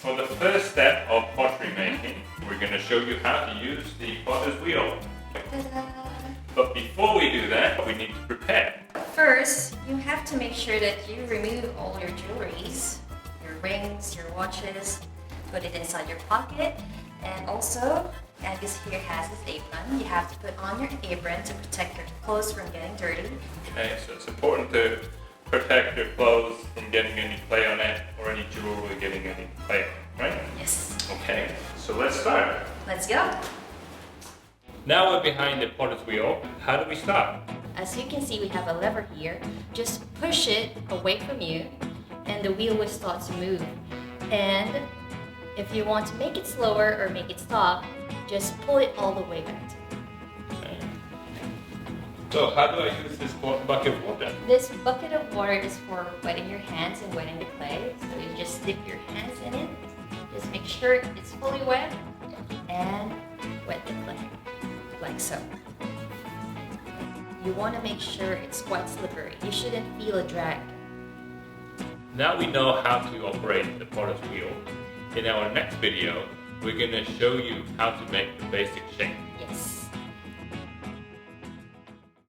For the first step of pottery making, we're going to show you how to use the potter's wheel. But before we do that, we need to prepare. First, you have to make sure that you remove all your jewelries, your rings, your watches, put it inside your pocket, and also, Agus here has his apron. You have to put on your apron to protect your clothes from getting dirty. Okay, so it's important to protect your clothes from getting any clay on it or any jewelry getting any clay on it, right? Yes. Okay, so let's start. Let's go. Now we're behind the potter's wheel. How do we start? As you can see, we have a lever here. Just push it away from you and the wheel will start to move. And if you want to make it slower or make it stop, just pull it all the way back. Okay. So how do I use this bucket of water? This bucket of water is for wetting your hands and wetting the clay. So you just dip your hands in it. Just make sure it's fully wet and wet the clay, like so. You want to make sure it's quite slippery. You shouldn't feel a drag. Now we know how to operate the potter's wheel. In our next video, we're going to show you how to make the basic shape. Yes.